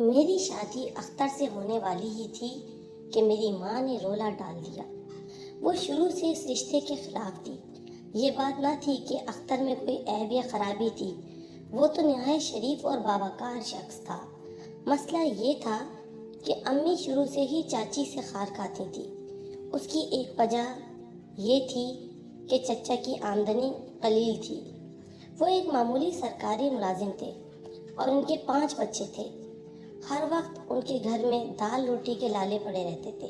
میری شادی اختر سے ہونے والی ہی تھی کہ میری ماں نے رولا ڈال دیا۔ وہ شروع سے اس رشتے کے خلاف تھی۔ یہ بات نہ تھی کہ اختر میں کوئی عیب یا خرابی تھی، وہ تو نہایت شریف اور باوقار شخص تھا۔ مسئلہ یہ تھا کہ امی شروع سے ہی چاچی سے خار کھاتی تھی۔ اس کی ایک وجہ یہ تھی کہ چچا کی آمدنی قلیل تھی۔ وہ ایک معمولی سرکاری ملازم تھے اور ان کے 5 بچے تھے۔ ہر وقت ان کے گھر میں دال روٹی کے لالے پڑے رہتے تھے،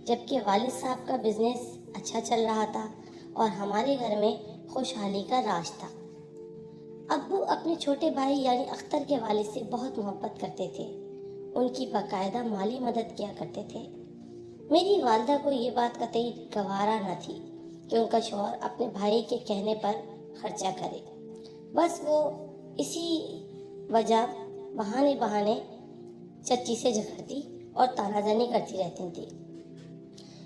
جبکہ والد صاحب کا بزنس اچھا چل رہا تھا اور ہمارے گھر میں خوشحالی کا راج تھا۔ ابو اپنے چھوٹے بھائی یعنی اختر کے والد سے بہت محبت کرتے تھے، ان کی باقاعدہ مالی مدد کیا کرتے تھے۔ میری والدہ کو یہ بات قطعی گوارا نہ تھی کہ ان کا شوہر اپنے بھائی کے کہنے پر خرچہ کرے۔ بس وہ اسی وجہ بہانے چچی سے جھگڑتی اور تانا زنی کرتی رہتی تھی۔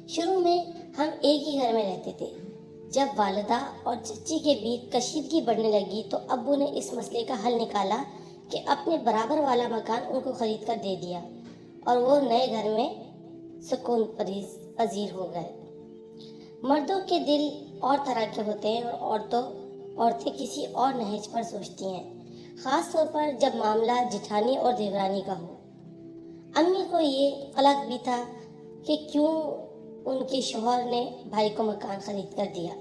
شروع میں ہم ایک ہی گھر میں رہتے تھے۔ جب والدہ اور چچی کے بیچ کشیدگی بڑھنے لگی تو ابو نے اس مسئلے کا حل نکالا کہ اپنے برابر والا مکان ان کو خرید کر دے دیا اور وہ نئے گھر میں سکون پذیر ہو گئے۔ مردوں کے دل اور طرح کے ہوتے ہیں اور عورتیں کسی اور نہج پر سوچتی ہیں، خاص طور پر جب معاملہ جٹھانی اور دیورانی کا ہو۔ امی کو یہ قلق بھی تھا کہ کیوں ان کے شوہر نے بھائی کو مکان خرید کر دیا،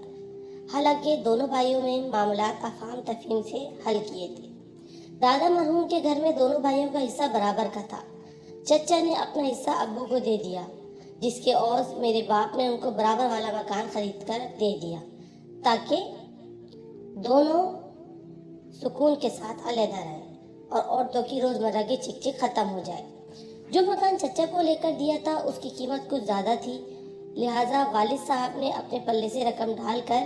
حالانکہ دونوں بھائیوں میں معاملات افہام تفہیم سے حل کیے تھے۔ دادا مرحوم کے گھر میں دونوں بھائیوں کا حصہ برابر کا تھا۔ چچا نے اپنا حصہ ابو کو دے دیا، جس کے عوض میرے باپ نے ان کو برابر والا مکان خرید کر دے دیا تاکہ دونوں سکون کے ساتھ علیحدہ رہیں اور عورتوں کی روزمرہ کی چک چک ختم ہو جائے۔ جو مکان چچا کو لے کر دیا تھا اس کی قیمت کچھ زیادہ تھی، لہٰذا والد صاحب نے اپنے پلے سے رقم ڈال کر،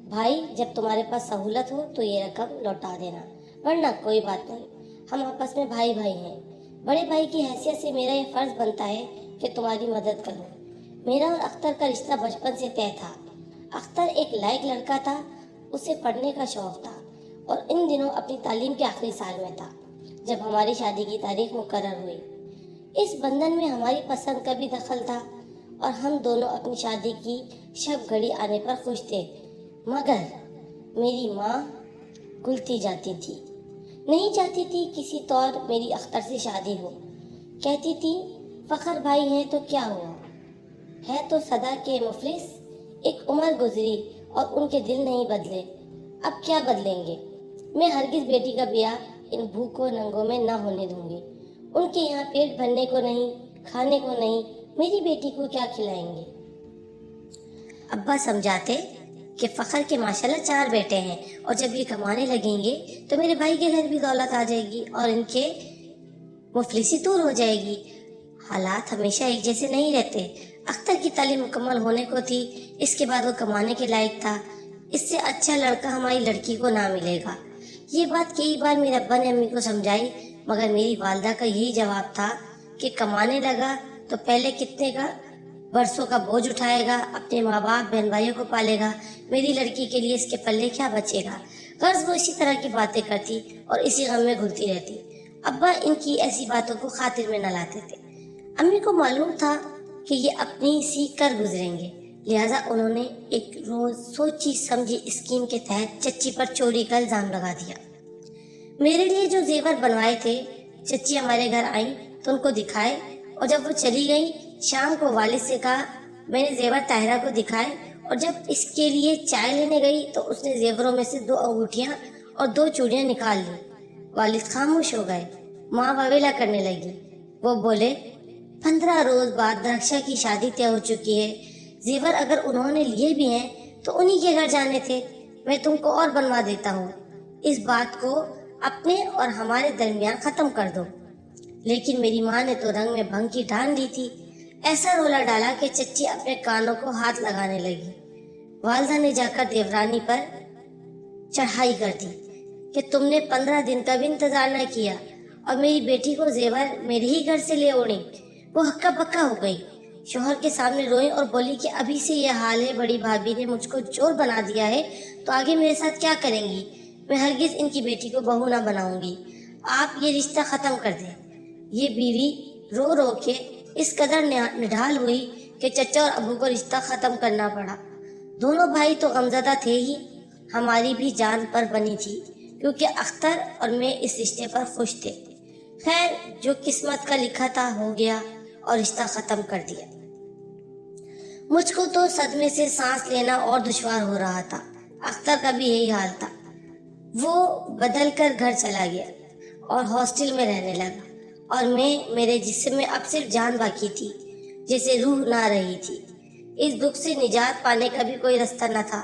بھائی جب تمہارے پاس سہولت ہو تو یہ رقم لوٹا دینا، ورنہ کوئی بات نہیں، ہم آپس میں بھائی ہیں۔ بڑے بھائی کی حیثیت سے میرا یہ فرض بنتا ہے کہ تمہاری مدد کروں۔ میرا اور اختر کا رشتہ بچپن سے طے تھا۔ اختر ایک لائق لڑکا تھا، اسے پڑھنے کا شوق تھا اور ان دنوں اپنی تعلیم کے آخری سال میں تھا جب ہماری شادی کی تاریخ مقرر ہوئی۔ اس بندھن میں ہماری پسند کا بھی دخل تھا اور ہم دونوں اپنی شادی کی شب گھڑی آنے پر خوش تھے، مگر میری ماں گلتی جاتی تھی، نہیں چاہتی تھی کسی طور میری اختر سے شادی ہو۔ کہتی تھی فخر بھائی ہیں تو کیا ہوا، ہے تو صدا کے مفلس، ایک عمر گزری اور ان کے دل نہیں بدلے، اب کیا بدلیں گے؟ میں ہرگز بیٹی کا بیاہ ان بھوکوں ننگوں میں نہ ہونے دوں گی۔ ان کے یہاں پیٹ بھرنے کو نہیں، کھانے کو نہیں، میری بیٹی کو کیا کھلائیں گے؟ ابا سمجھاتے کہ فخر کے ماشاءاللہ 4 بیٹے ہیں اور جب یہ کمانے لگیں گے تو میرے بھائی کے گھر بھی دولت آ جائے گی اور ان کے مفلسی دور ہو جائے گی۔ حالات ہمیشہ ایک جیسے نہیں رہتے۔ اختر کی تعلیم مکمل ہونے کو تھی، اس کے بعد وہ کمانے کے لائق تھا، اس سے اچھا لڑکا ہماری لڑکی کو نہ ملے گا۔ یہ بات کئی بار میرے ابا نے امی کو سمجھائی، مگر میری والدہ کا یہی جواب تھا کہ کمانے لگا تو پہلے کتنے کا برسوں کا بوجھ اٹھائے گا، اپنے ماں باپ بہن بھائیوں کو پالے گا، میری لڑکی کے لیے اس کے پلے کیا بچے گا؟ غرض وہ اسی طرح کی باتیں کرتی اور اسی غم میں گھلتی رہتی۔ ابا ان کی ایسی باتوں کو خاطر میں نہ لاتے تھے۔ امی کو معلوم تھا کہ یہ اپنی سیکھ کر گزریں گے، لہٰذا انہوں نے ایک روز سوچی سمجھی اسکیم کے تحت چچی پر چوری کا الزام لگا دیا۔ میرے لیے جو زیور بنوائے تھے، چچی ہمارے گھر آئیں تو ان کو دکھائے اور جب وہ چلی گئی شام کو والد سے کہا، میں نے زیور طاہرہ کو دکھائے اور جب اس کے لیے چائے لینے گئی تو اس نے زیوروں میں سے 2 انگوٹھیاں اور 2 چوڑیاں نکال لی۔ والد خاموش ہو گئے، ماں واویلا کرنے لگی۔ وہ بولے، 15 روز بعد درخشا کی شادی طے ہو چکی ہے، زیور اگر انہوں نے لیے بھی ہیں تو انہی کے گھر جانے تھے، میں تم کو اور بنوا دیتا ہوں، اس بات کو اپنے اور ہمارے درمیان ختم کر دو۔ لیکن میری ماں نے تو رنگ میں بھنگ کی ٹھان لی تھی، ایسا رولا ڈالا کہ چچی اپنے کانوں کو ہاتھ لگانے لگی۔ والدہ نے جا کر دیورانی پر چڑھائی کر دی کہ تم نے 15 دن کا بھی انتظار نہ کیا اور میری بیٹی کو زیور میرے ہی گھر سے لے اوڑی۔ وہ ہکا بکا ہو گئی، شوہر کے سامنے روئی اور بولی کہ ابھی سے یہ حال ہے، بڑی بھابھی نے مجھ کو چور بنا دیا ہے تو آگے میرے ساتھ کیا کریں گی؟ میں ہرگز ان کی بیٹی کو بہو نہ بناؤں گی، آپ یہ رشتہ ختم کر دیں۔ یہ بیوی رو رو کے اس قدر نڈھال ہوئی کہ چچا اور ابو کو رشتہ ختم کرنا پڑا۔ دونوں بھائی تو غمزدہ تھے ہی، ہماری بھی جان پر بنی تھی کیونکہ اختر اور میں اس رشتے پر خوش تھے۔ خیر، جو قسمت کا لکھا تھا ہو گیا اور رشتہ ختم کر دیا۔ مجھ کو تو صدمے سے سانس لینا اور دشوار ہو رہا تھا۔ اختر کا بھی یہی حال تھا۔ وہ بدل کر گھر چلا گیا اور ہاسٹل میں رہنے لگا، اور میرے جسم میں اب صرف جان باقی تھی، جیسے روح نہ رہی تھی۔ اس دکھ سے نجات پانے کا بھی کوئی راستہ نہ تھا۔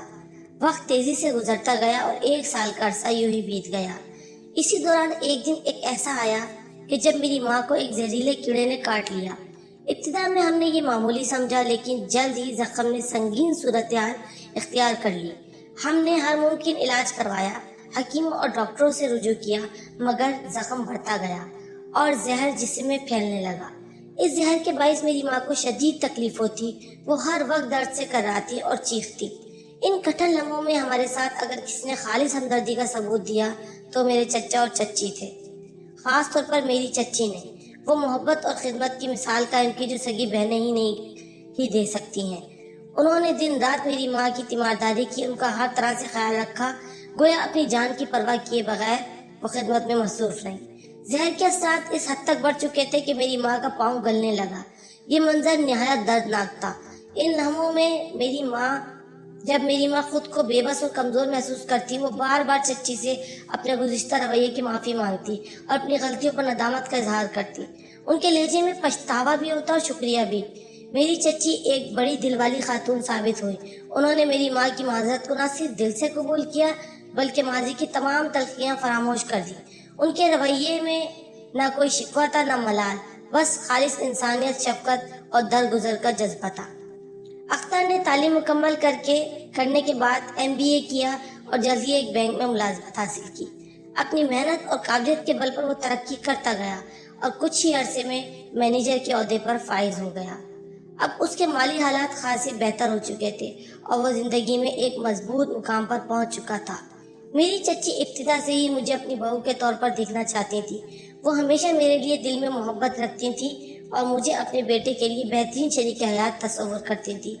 وقت تیزی سے گزرتا گیا اور 1 سال کا عرصہ یوں ہی بیت گیا۔ اسی دوران ایک دن ایک ایسا آیا کہ جب میری ماں کو ایک زہریلے کیڑے نے کاٹ لیا۔ ابتدا میں ہم نے یہ معمولی سمجھا، لیکن جلد ہی زخم نے سنگین صورتحال اختیار کر لی۔ ہم نے ہر ممکن علاج کروایا، حکیموں اور ڈاکٹروں سے رجوع کیا، مگر زخم بڑھتا گیا اور زہر جسم میں پھیلنے لگا۔ اس زہر کے باعث میری ماں کو شدید تکلیف ہوتی، وہ ہر وقت درد سے کراتی اور چیختی۔ ان کٹھن لمحوں میں ہمارے ساتھ اگر کسی نے خالص ہمدردی کا ثبوت دیا تو میرے چچا اور چچی تھے، خاص طور پر میری چچی نے۔ وہ محبت اور خدمت کی مثال قائم کی جو سگی بہنیں ہی دے سکتی ہیں۔ انہوں نے دن رات میری ماں کی تیمارداری کی، ان کا ہر طرح سے خیال رکھا، گویا اپنی جان کی پرواہ کیے بغیر وہ خدمت میں مصروف رہیں۔ زہر کے اثرات اس حد تک بڑھ چکے تھے کہ میری ماں کا پاؤں گلنے لگا۔ یہ منظر نہایت دردناک تھا۔ ان لمحوں میں جب میری ماں خود کو بے بس اور کمزور محسوس کرتی، وہ بار بار چچی سے اپنے گزشتہ رویے کی معافی مانگتی اور اپنی غلطیوں پر ندامت کا اظہار کرتی۔ ان کے لہجے میں پچھتاوا بھی ہوتا اور شکریہ بھی۔ میری چچی ایک بڑی دل والی خاتون ثابت ہوئی۔ انہوں نے میری ماں کی معذرت کو نہ صرف دل سے قبول کیا بلکہ ماضی کی تمام تلخیاں فراموش کر دی۔ ان کے رویے میں نہ کوئی شکوہ تھا نہ ملال، بس خالص انسانیت، شفقت اور درگزر کا جذبہ تھا۔ اختر نے تعلیم مکمل کرنے کے بعد MBA کیا اور جلدی ایک بینک میں ملازمت حاصل کی۔ اپنی محنت اور قابلیت کے بل پر وہ ترقی کرتا گیا اور کچھ ہی عرصے میں مینیجر کے عہدے پر فائز ہو گیا۔ اب اس کے مالی حالات خاصی بہتر ہو چکے تھے اور وہ زندگی میں ایک مضبوط مقام پر پہنچ چکا تھا۔ میری چچی ابتدا سے ہی مجھے اپنی بہو کے طور پر دیکھنا چاہتی تھی۔ وہ ہمیشہ میرے لیے دل میں محبت رکھتی تھی اور مجھے اپنے بیٹے کے لیے بہترین شریک حیات تصور کرتی تھی۔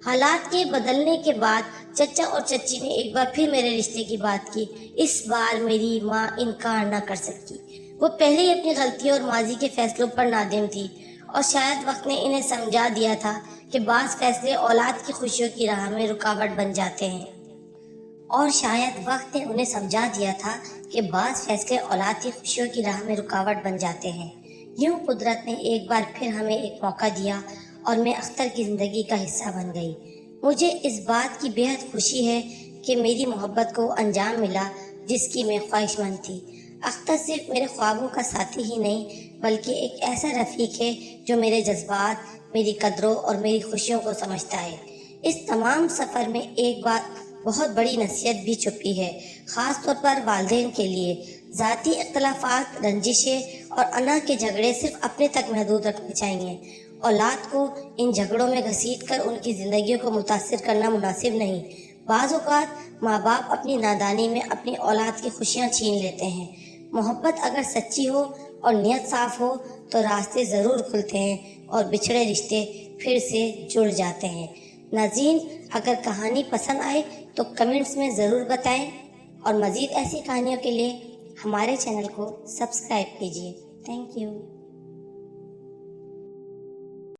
حالات کے بدلنے کے بعد چچا اور چچی نے ایک بار پھر میرے رشتے کی بات کی۔ اس بار میری ماں انکار نہ کر سکی۔ وہ پہلے ہی اپنی غلطیوں اور ماضی کے فیصلوں پر نادم تھی، اور شاید وقت نے انہیں سمجھا دیا تھا کہ بعض فیصلے اولاد کی خوشیوں کی راہ میں رکاوٹ بن جاتے ہیں۔ یوں قدرت نے ایک بار پھر ہمیں ایک موقع دیا اور میں اختر کی زندگی کا حصہ بن گئی۔ مجھے اس بات کی بےحد خوشی ہے کہ میری محبت کو انجام ملا جس کی میں خواہش مند تھی۔ اختر صرف میرے خوابوں کا ساتھی ہی نہیں بلکہ ایک ایسا رفیق ہے جو میرے جذبات، میری قدروں اور میری خوشیوں کو سمجھتا ہے۔ اس تمام سفر میں ایک بہت بڑی نصیحت بھی چھپی ہے، خاص طور پر والدین کے لیے۔ ذاتی اختلافات، رنجشیں اور انا کے جھگڑے صرف اپنے تک محدود رکھنے چاہیے۔ اولاد کو ان جھگڑوں میں گھسیٹ کر ان کی زندگیوں کو متاثر کرنا مناسب نہیں۔ بعض اوقات ماں باپ اپنی نادانی میں اپنی اولاد کی خوشیاں چھین لیتے ہیں۔ محبت اگر سچی ہو اور نیت صاف ہو تو راستے ضرور کھلتے ہیں اور بچھڑے رشتے پھر سے جڑ جاتے ہیں۔ ناظرین، اگر کہانی پسند آئے تو کمنٹس میں ضرور بتائیں، اور مزید ایسی کہانیوں کے لیے ہمارے چینل کو سبسکرائب کیجیے۔ Thank you.